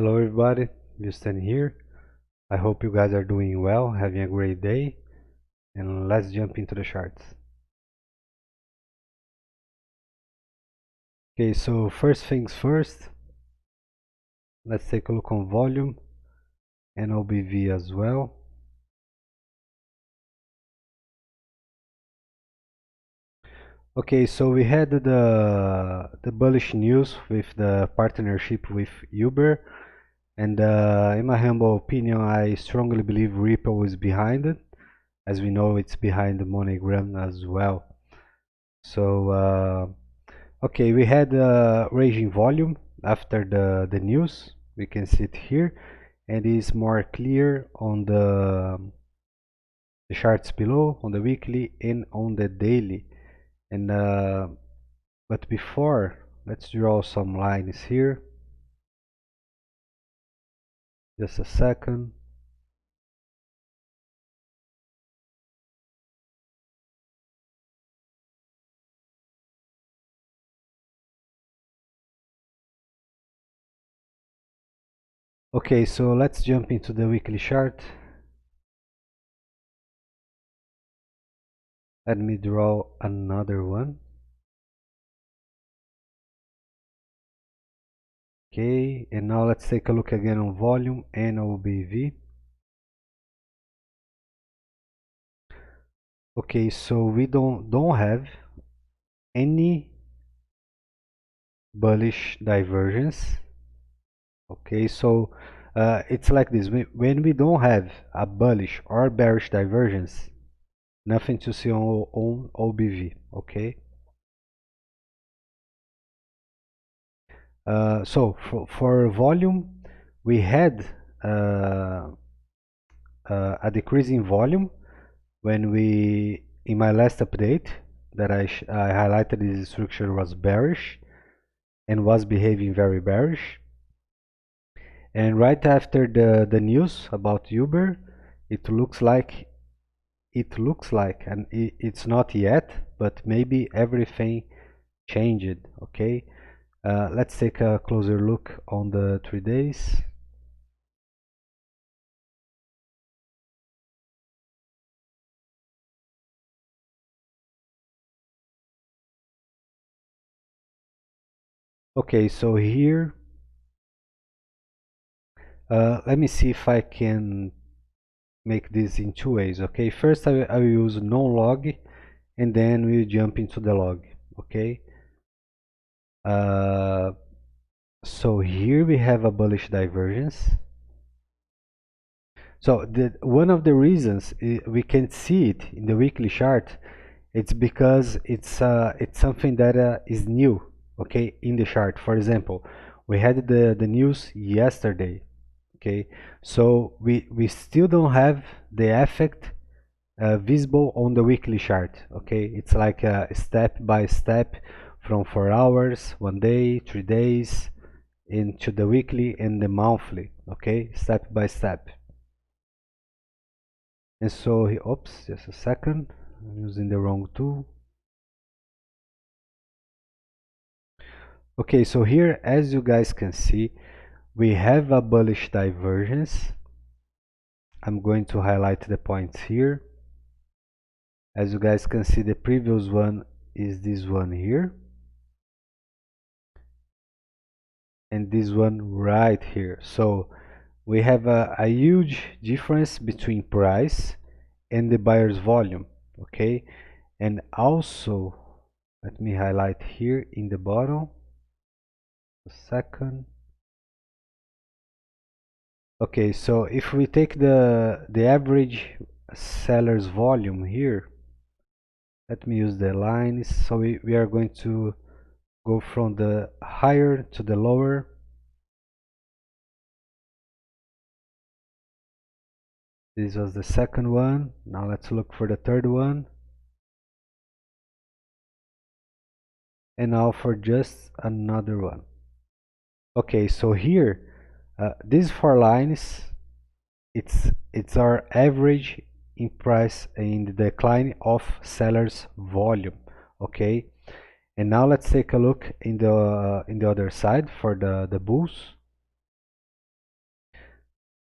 Hello everybody, Justin here. I hope you guys are doing well, having a great day, and let's jump into the charts. Okay, so first things first, let's take a look on volume and OBV as well. Okay, so we had the bullish news with the partnership with Uber, and in my humble opinion, I strongly believe Ripple is behind it. As we know, it's behind the MoneyGram as well. So okay, we had raging volume after the news. We can see it here, and it's more clear on the charts below, on the weekly and on the daily. And but before, let's draw some lines here. Just a second. Okay, so let's jump into the weekly chart. Let me draw another one. Okay, and now let's take a look again on volume and OBV. Okay, so we don't have any bullish divergence. Okay, so it's like this: when we don't have a bullish or bearish divergence, nothing to see on OBV. Okay, so for volume, we had uh, a decrease in volume when we, in my last update that I highlighted, this structure was bearish and was behaving very bearish. And right after the news about Uber, it looks like and it's not yet, but maybe everything changed. Okay, let's take a closer look on the 3 days. Okay, so here let me see if I can make this in two ways. Okay, first I will use non-log, and then we'll jump into the log. Okay, so here we have a bullish divergence. So one of the reasons we can see it in the weekly chart, it's because it's something that is new, okay, in the chart. For example, we had the news yesterday, okay, so we still don't have the effect visible on the weekly chart. Okay, it's like a step by step from 4 hours, 1 day, 3 days, into the weekly and the monthly. Okay, step by step. And so oops, just a second, I'm using the wrong tool. Okay, so here, as you guys can see, we have a bullish divergence. I'm going to highlight the points here. As you guys can see, the previous one is this one here, and this one right here. So we have a huge difference between price and the buyer's volume. Okay, and also let me highlight here in the bottom a second. Okay, so if we take the average seller's volume here, let me use the lines. So we are going to go from the higher to the lower. This was the second one. Now let's look for the third one. And now for just another one. Okay, so here, these four lines, it's our average in price in the decline of sellers volume. Okay, and now let's take a look in the other side for the bulls.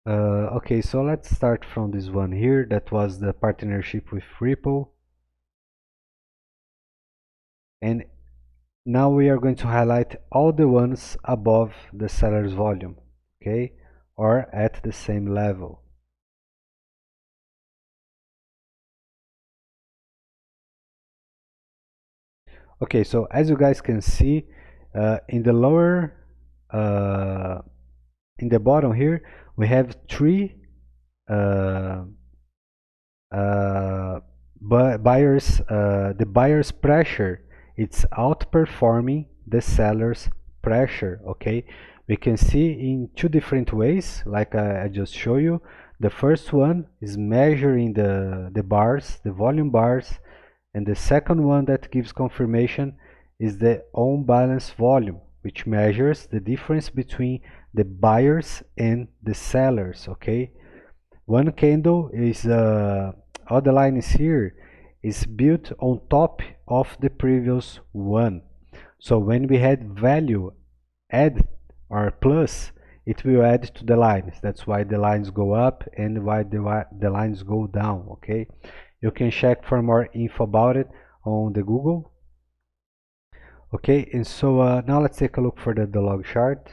Okay, so let's start from this one here. That was the partnership with Ripple. And now we are going to highlight all the ones above the seller's volume, okay, or at the same level. Okay, so as you guys can see, in the lower, uh, in the bottom here, we have three uh, uh, buyers. The buyer's pressure, it's outperforming the seller's pressure. Okay, we can see in two different ways, like I just showed you. The first one is measuring the bars, the volume bars, and the second one that gives confirmation is the on balance volume, which measures the difference between the buyers and the sellers. Okay, one candle is all the lines here is built on top of the previous one. So when we had value add or plus, it will add to the lines. That's why the lines go up and why the lines go down. Okay, you can check for more info about it on the Google. Okay, and so now let's take a look for the log chart.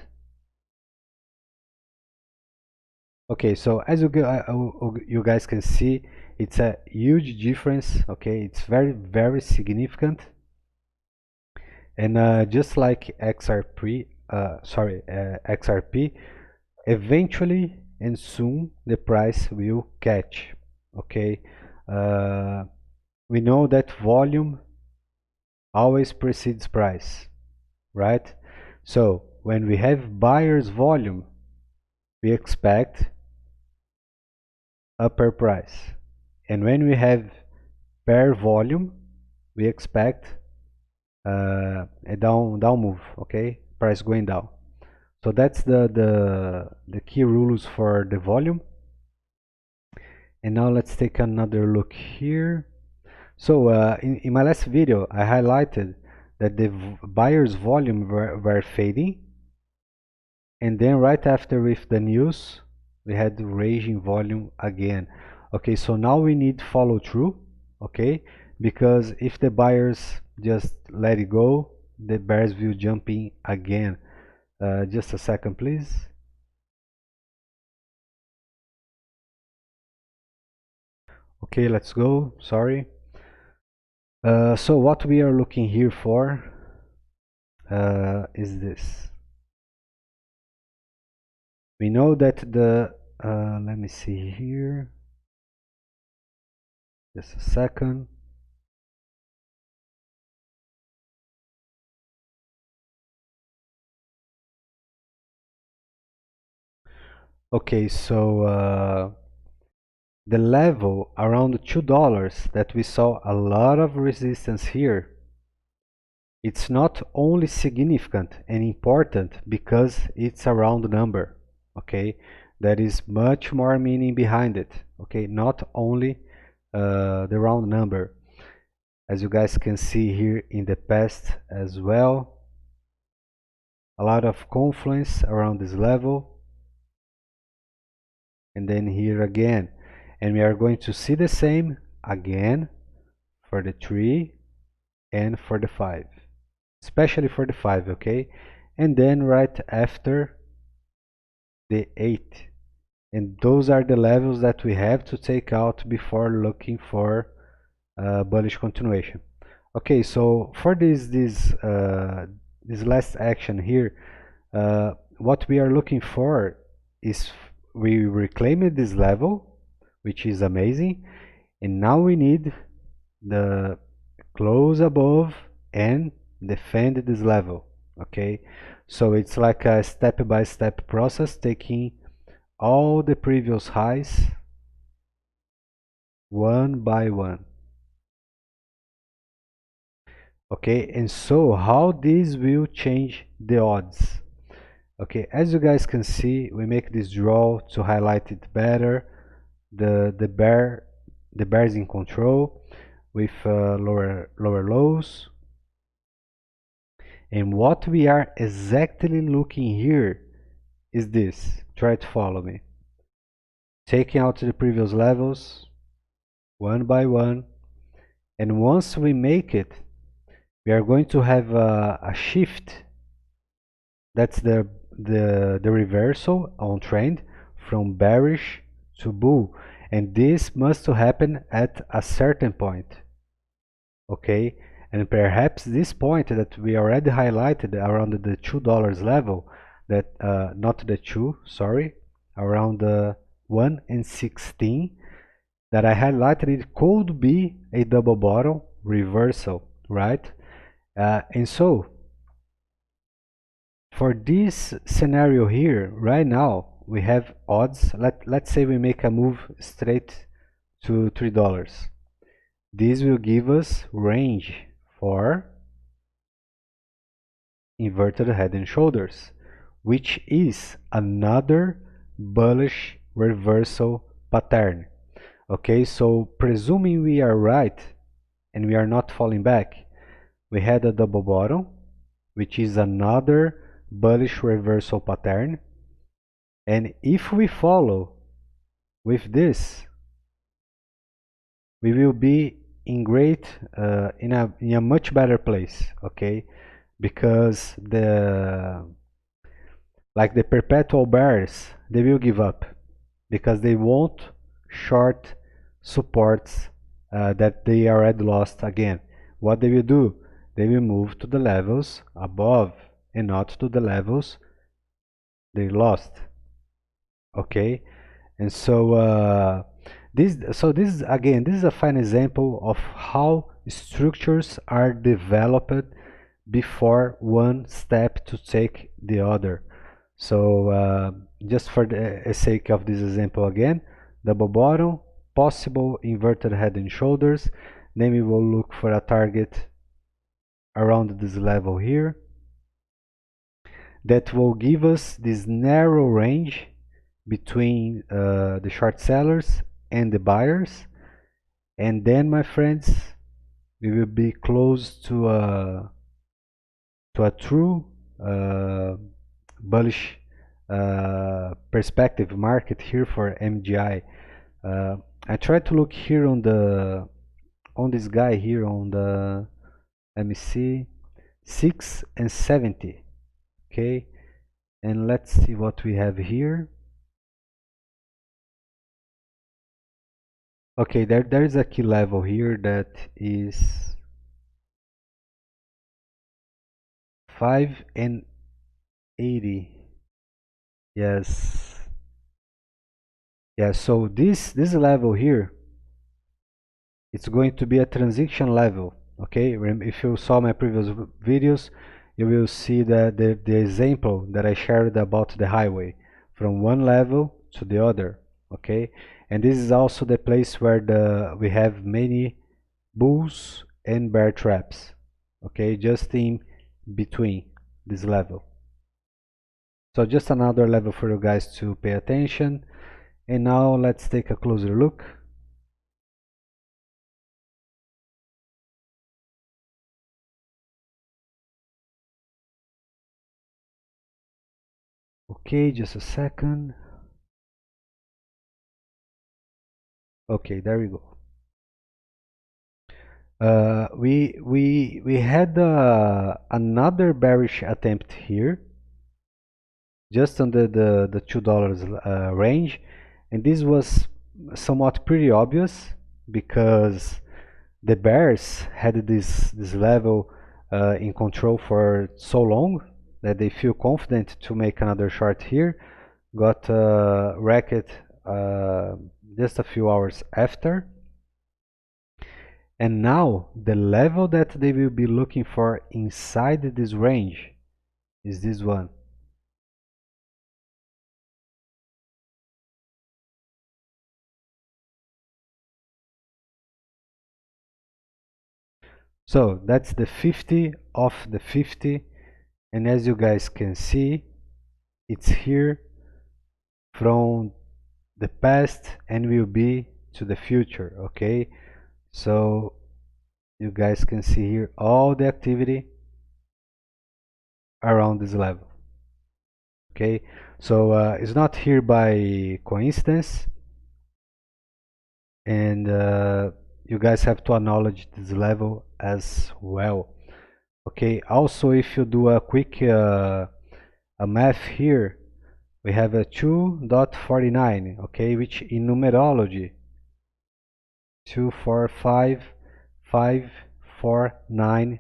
Okay, so as you guys can see, it's a huge difference. Okay, it's very significant. And just like XRP, eventually and soon the price will catch. Okay, uh, we know that volume always precedes price, right? So when we have buyer's volume, we expect upper price, and when we have pair volume, we expect a down move. Okay, price going down. So that's the key rules for the volume. And now let's take another look here. So in my last video, I highlighted that the buyer's volume were fading, and then right after with the news, we had raging volume again. Okay, so now we need follow through. Okay, because if the buyers just let it go, the bears will jump in again. Just a second, please. Okay, let's go. Sorry. So what we are looking here for is this. We know that let me see here. Just a second. Okay, so the level around $2 that we saw a lot of resistance here, it's not only significant and important because it's a round number. Okay, there is much more meaning behind it. Okay, not only the round number, as you guys can see here in the past as well, a lot of confluence around this level, and then here again, and we are going to see the same again for the 3 and for the 5, especially for the 5. Okay, and then right after the 8, and those are the levels that we have to take out before looking for bullish continuation. Okay, so for this last action here, what we are looking for is we reclaimed this level, which is amazing, and now we need the close above and defend this level. Okay, so it's like a step-by-step process, taking all the previous highs one by one. Okay, and so how this will change the odds? Okay, as you guys can see, we make this draw to highlight it better. The bears in control with lower lows, and what we are exactly looking here is this. Try to follow me. taking out the previous levels one by one, and once we make it, we are going to have a shift. That's the reversal on trend from bearish to bull, and this must happen at a certain point. Okay, and perhaps this point that we already highlighted around the $2 level, that not the 2, sorry, around the 1 and 16 that I highlighted, it could be a double bottom reversal, right? And so for this scenario here, right now we have odds. Let's say we make a move straight to $3. This will give us range for inverted head and shoulders, which is another bullish reversal pattern. Okay, so presuming we are right and we are not falling back, we had a double bottom, which is another bullish reversal pattern, and if we follow with this, we will be in in a much better place. Okay, because the perpetual bears, they will give up because they won't short supports that they already lost again. What they will do, they will move to the levels above and not to the levels they lost. Okay, and so this is again, this is a fine example of how structures are developed before one step to take the other. So just for the sake of this example again, double bottom, possible inverted head and shoulders, then we will look for a target around this level here that will give us this narrow range between the short sellers and the buyers, and then, my friends, we will be close to a true bullish perspective market here for MGI. I tried to look here on this guy here on the, let me see, 6 and 70. Okay, and let's see what we have here. Okay, there is a key level here that is 5 and 80. Yes. Yeah, so this level here, it's going to be a transition level. Okay, if you saw my previous videos, you will see that the example that I shared about the highway from one level to the other. Okay, and this is also the place where we have many bulls and bear traps. Okay, just in between this level. So just another level for you guys to pay attention. And now let's take a closer look. Okay, just a second. Okay, there we go. We had another bearish attempt here, just under the $2 range, and this was somewhat pretty obvious because the bears had this level in control for so long that they feel confident to make another short here. Got wrecked just a few hours after, and now the level that they will be looking for inside this range is this one. So that's the 50 of the 50, and as you guys can see, it's here from the past and will be to the future. Okay, so you guys can see here all the activity around this level. Okay, so it's not here by coincidence. and you guys have to acknowledge this level as well. Okay, also if you do a quick a math here, we have a 2.49, okay, which in numerology 2, 4, 5, 5, 4, 9,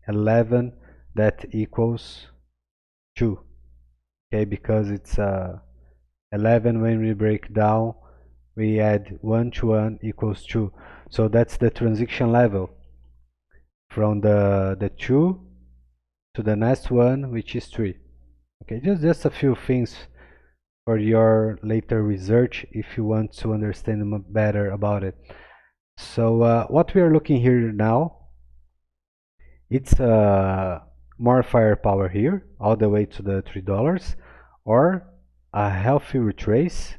11, that equals 2, okay, because it's 11 when we break down, we add 1 to 1 equals 2. So that's the transition level from the 2 to the next one, which is 3. Okay, just a few things for your later research if you want to understand better about it. So what we are looking here now, it's more firepower here, all the way to the $3, or a healthy retrace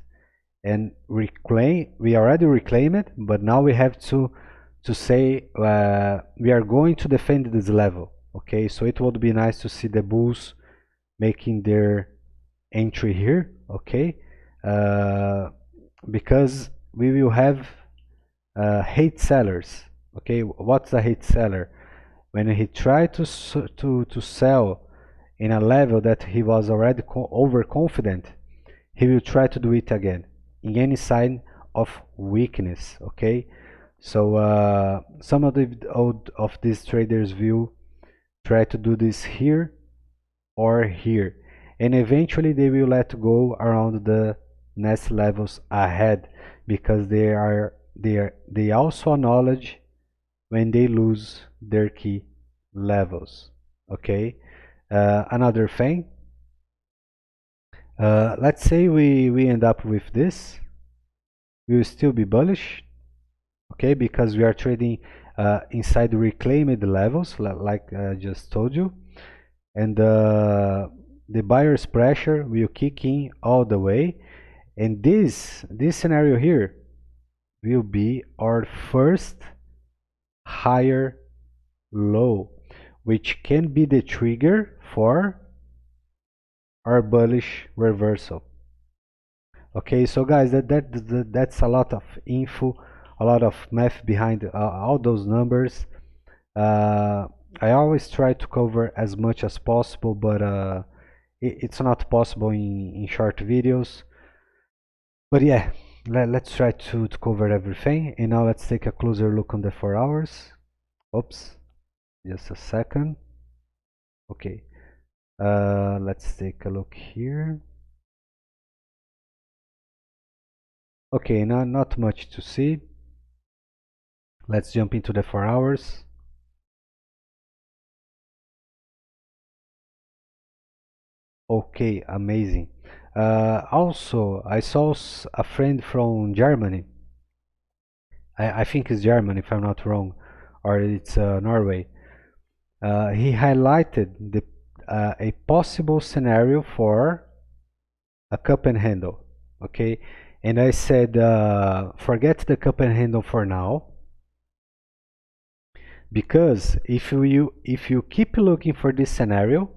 and reclaim. We already reclaimed it, but now we have to say we are going to defend this level. Okay, so it would be nice to see the bulls making their entry here. Okay, because we will have hate sellers. Okay, what's a hate seller? When he tried to sell in a level that he was already overconfident, he will try to do it again in any sign of weakness. Okay, so some of these traders will try to do this here or here, and eventually they will let go around the next levels ahead, because they also acknowledge when they lose their key levels. Okay, another thing, let's say we end up with this, we will still be bullish. Okay, because we are trading inside reclaimed levels, like I just told you, and the buyer's pressure will kick in all the way, and this scenario here will be our first higher low, which can be the trigger for our bullish reversal. Okay, so guys, that's a lot of info, a lot of math behind all those numbers. I always try to cover as much as possible, but it's not possible in short videos. But yeah, let's try to cover everything. And now let's take a closer look on the 4 hours. Oops, just a second. Okay, let's take a look here. Okay, now not much to see. Let's jump into the 4 hours. Okay, amazing. Also, I saw a friend from Germany. I think it's Germany, if I'm not wrong, or it's Norway. He highlighted a possible scenario for a cup and handle. Okay, and I said, forget the cup and handle for now, because if you keep looking for this scenario,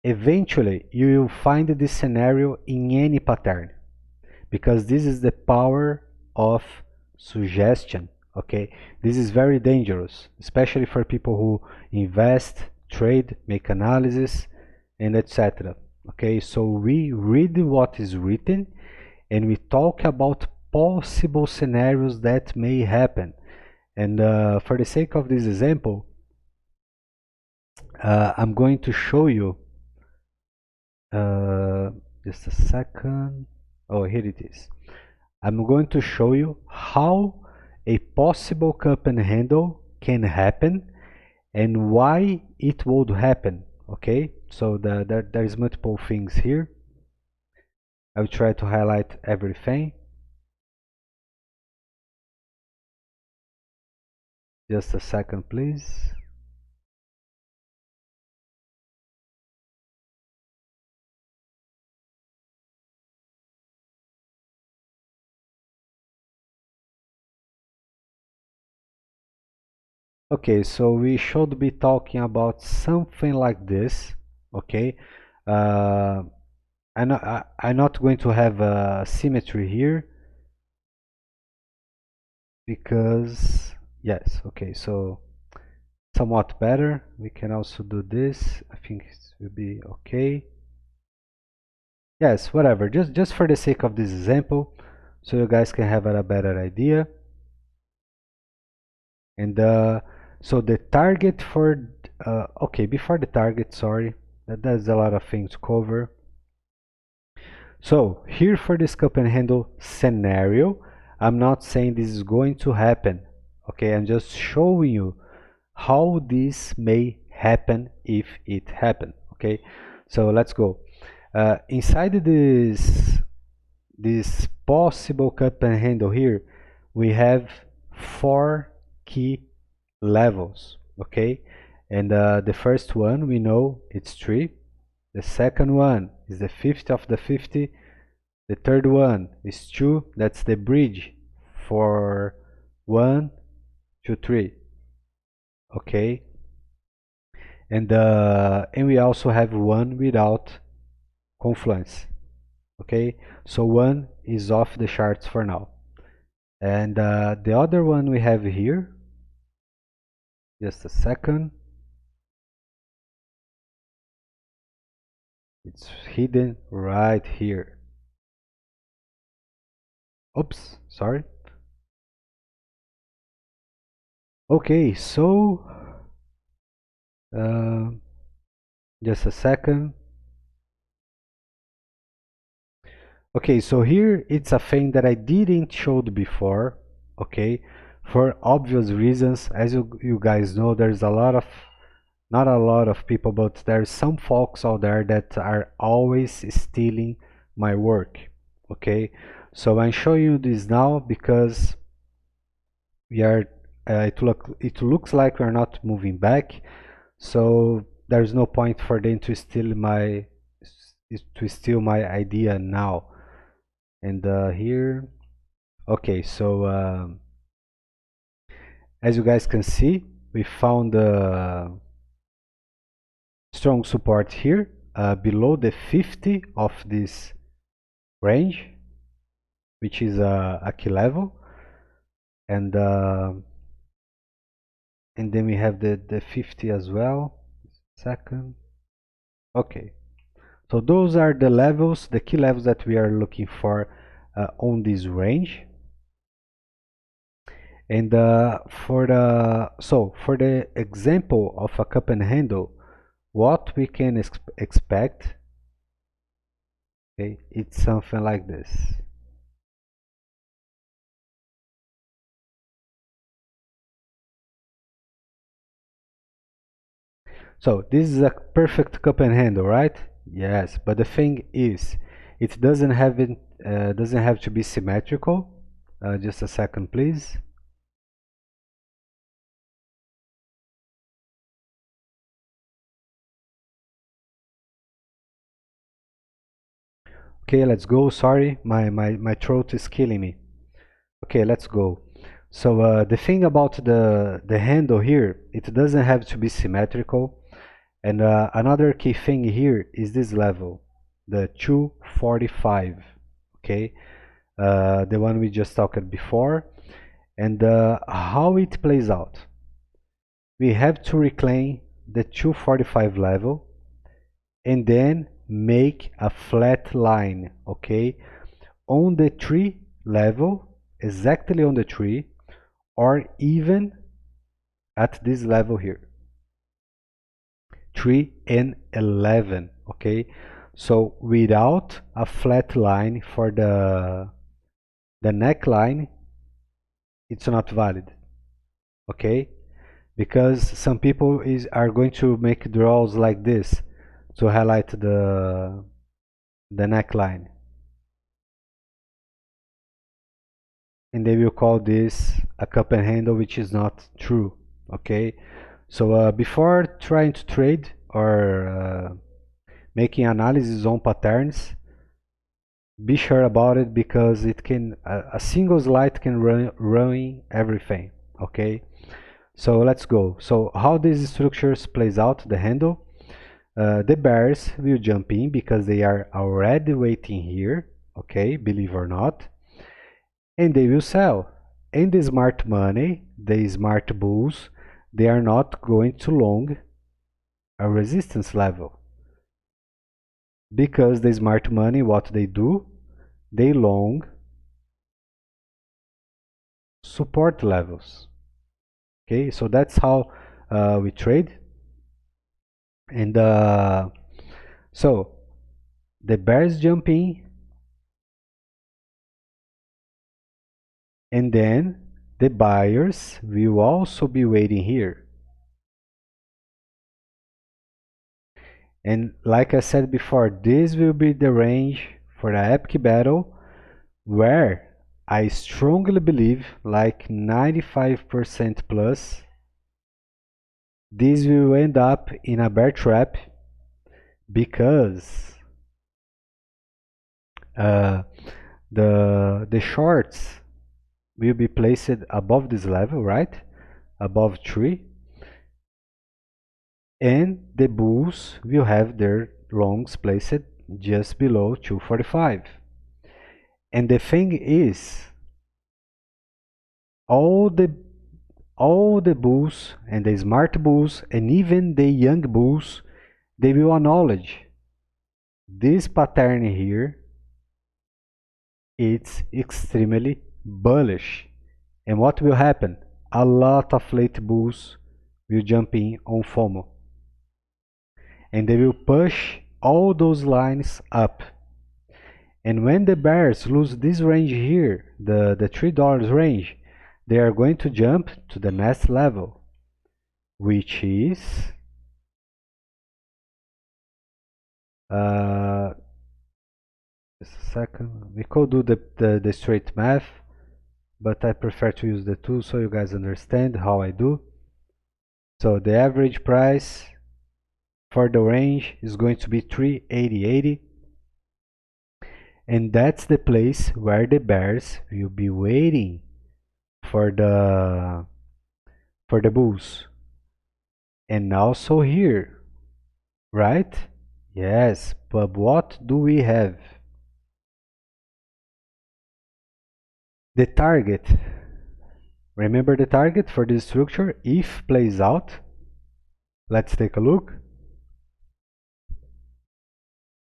eventually you will find this scenario in any pattern, because this is the power of suggestion. Okay, this is very dangerous, especially for people who invest, trade, make analysis, and etc. Okay, so we read what is written and we talk about possible scenarios that may happen. And for the sake of this example, I'm going to show you just a second. Oh, here it is. I'm going to show you how a possible cup and handle can happen and why it would happen. Okay, so there's multiple things here. I will try to highlight everything. Just a second, please. Okay, so we should be talking about something like this. Okay, uh, I'm not going to have a symmetry here. because yes, okay, so somewhat better. We can also do this. I think it will be okay. Yes, whatever, just for the sake of this example, so you guys can have a better idea. And so the target for okay, before the target, sorry, that's a lot of things to cover. So here for this cup and handle scenario, I'm not saying this is going to happen. Okay, I'm just showing you how this may happen if it happen. Okay, so let's go. Inside this possible cup and handle here, we have 4 key levels. Okay, and the first one we know it's 3. The second one is the 50 of the 50. The third one is 2. That's the bridge for 1 to 3. Okay, and we also have 1 without confluence. Okay, so 1 is off the charts for now. And the other one we have here, just a second, it's hidden right here. Oops, sorry. Okay, so uh, just a second. Okay, so here it's a thing that I didn't showed before. Okay, for obvious reasons. As you guys know, there's a lot of, not a lot of people, but there's some folks out there that are always stealing my work. Okay, so I'm showing you this now because we are it looks like we're not moving back, so there's no point for them to steal my idea now. And here, okay, so as you guys can see, we found strong support here below the 50 of this range, which is a key level, and then we have the 50 as well. Second, okay, so those are the levels, the key levels that we are looking for on this range. And for the example of a cup and handle, what we can expect, okay, it's something like this. So this is a perfect cup and handle, right? Yes, but the thing is, it doesn't have to be symmetrical. Just a second, please. Okay, let's go. Sorry, my throat is killing me. Okay, let's go. So the thing about the handle here, it doesn't have to be symmetrical. And another key thing here is this level, the 245. Okay, the one we just talked before. And how it plays out. We have to reclaim the 245 level and then make a flat line, okay, on the 3 level, exactly on the 3, or even at this level here, 3 and 11. Okay, so without a flat line for the neckline, it's not valid. Okay, because some people are going to make draws like this to highlight the neckline, and they will call this a cup and handle, which is not true. Okay, so before trying to trade or making analysis on patterns, be sure about it, because it can a single slide can ruin everything. Okay, so let's go. So how these structures plays out, the handle, the bears will jump in because they are already waiting here, okay, believe or not, and they will sell in the smart money, the smart bulls, they are not going to long a resistance level, because the smart money, what they do, they long support levels. Okay, so that's how we trade. And so the bears jump in, and then the buyers will also be waiting here. And like I said before, this will be the range for the epic battle, where I strongly believe, like 95% plus, this will end up in a bear trap, because uh, the shorts will be placed above this level, right? Above 3, and the bulls will have their longs placed just below 245. And the thing is, all the bulls and the smart bulls and even the young bulls, they will acknowledge this pattern here. It's extremely bullish. And what will happen? A lot of late bulls will jump in on FOMO, and they will push all those lines up. And when the bears lose this range here, the $3 range, they are going to jump to the next level, which is just a second. We could do the straight math, but I prefer to use the tool so you guys understand how I do. So the average price for the range is going to be 380.80, and that's the place where the bears will be waiting for the bulls. And also here, right? Yes, but what do we have? The target. Remember the target for this structure? If plays out, let's take a look.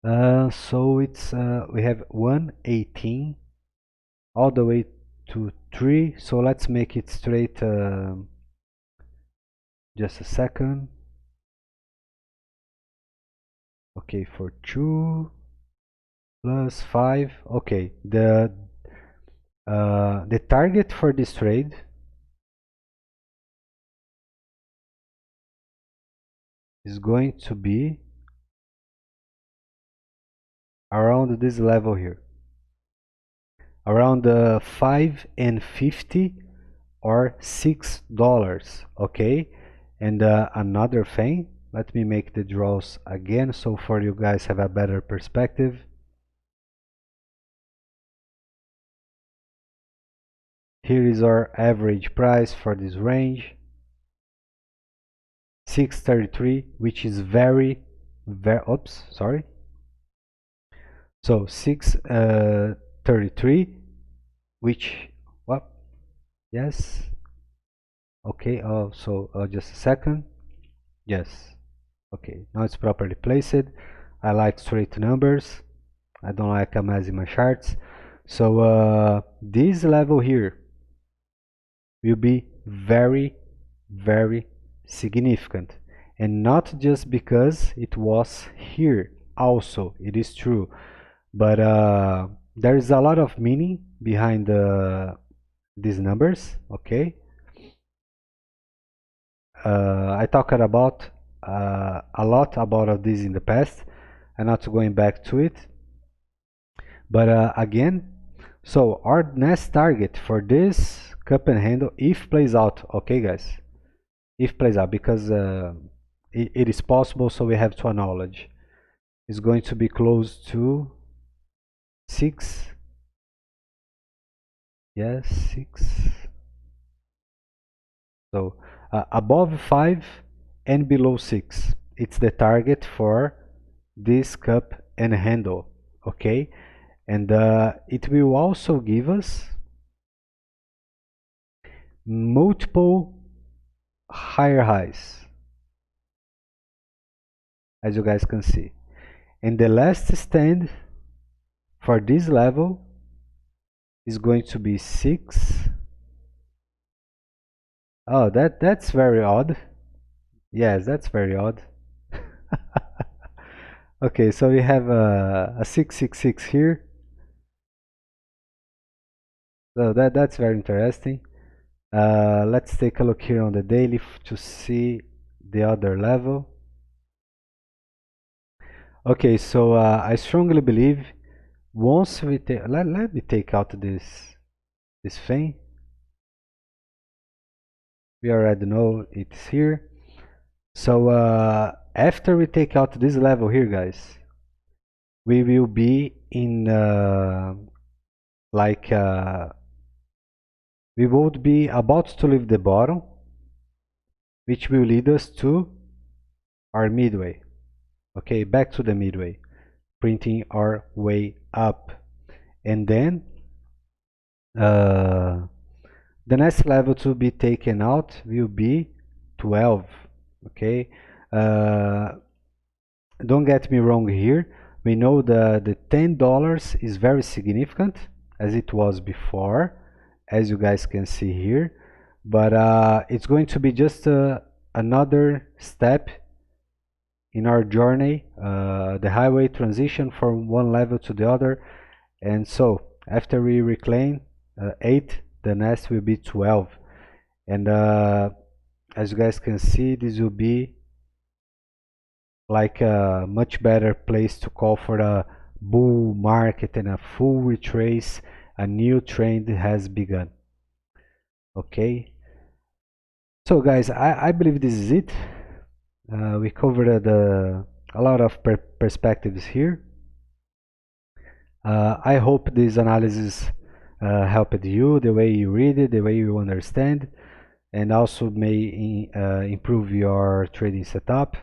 So it's we have 118 all the way to 3. So let's make it straight. Just a second. Okay, for 2 plus 5. Okay, the target for this trade is going to be around this level here, around 5.50 or $6. Okay, and another thing, let me make the draws again so for you guys have a better perspective. Here is our average price for this range, 633, which is very oops, sorry. So 633, which what? Yes. Okay. So just a second. Yes. Okay. Now it's properly placed. I like straight numbers. I don't like a mess in my charts. So this level here will be very, very significant, and not just because it was here. Also, it is true, but there is a lot of meaning behind these numbers. Okay, I talked about a lot about this in the past. I'm not going back to it, but again, so our next target for this cup and handle, if plays out, okay guys, if plays out, because it is possible, so we have to acknowledge, is going to be close to 6. Yes, 6. So above 5 and below 6, it's the target for this cup and handle. Okay, and it will also give us multiple higher highs, as you guys can see. And the last stand for this level is going to be 6. Oh, that's very odd. Yes, that's very odd. Okay, so we have a 666 here. So that's very interesting. Let's take a look here on the daily to see the other level. Okay, so I strongly believe once we take, let me take out this thing. We already know it's here. So after we take out this level here, guys, we will be in like we would be about to leave the bottom, which will lead us to our midway. Okay, back to the midway, printing our way up. And then the next level to be taken out will be 12. Okay, don't get me wrong here. We know the $10 is very significant as it was before, as you guys can see here, but it's going to be just another step in our journey, the highway transition from one level to the other. And so after we reclaim 8, the next will be 12. And as you guys can see, this will be like a much better place to call for a bull market and a full retrace. A new trend has begun. Okay, so guys, I believe this is it. We covered a lot of perspectives here. I hope this analysis helped you, the way you read it, the way you understand, and also may improve your trading setup.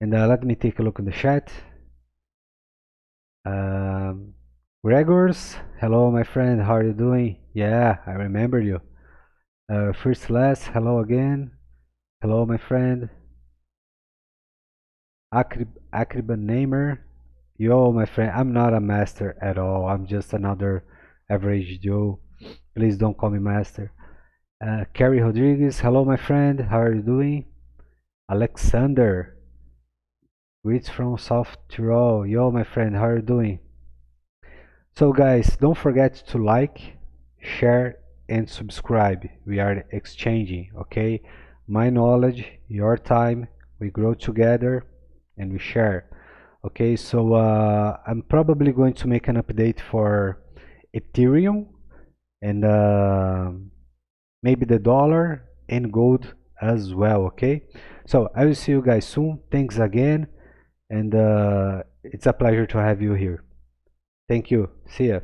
And let me take a look in the chat. Gregors, hello my friend, how are you doing? Yeah, I remember you. First Last, hello again. Hello my friend. Akriban Namer, yo my friend, I'm not a master at all. I'm just another average Joe. Please don't call me master. Kerry Rodriguez, hello my friend, how are you doing? Alexander, greets from South Tyrol. Yo my friend, how are you doing? So guys, don't forget to like, share and subscribe. We are exchanging, okay? My knowledge, your time, we grow together and we share. Okay, so I'm probably going to make an update for Ethereum and maybe the dollar and gold as well. Okay, so I will see you guys soon. Thanks again, and it's a pleasure to have you here. Thank you. See ya.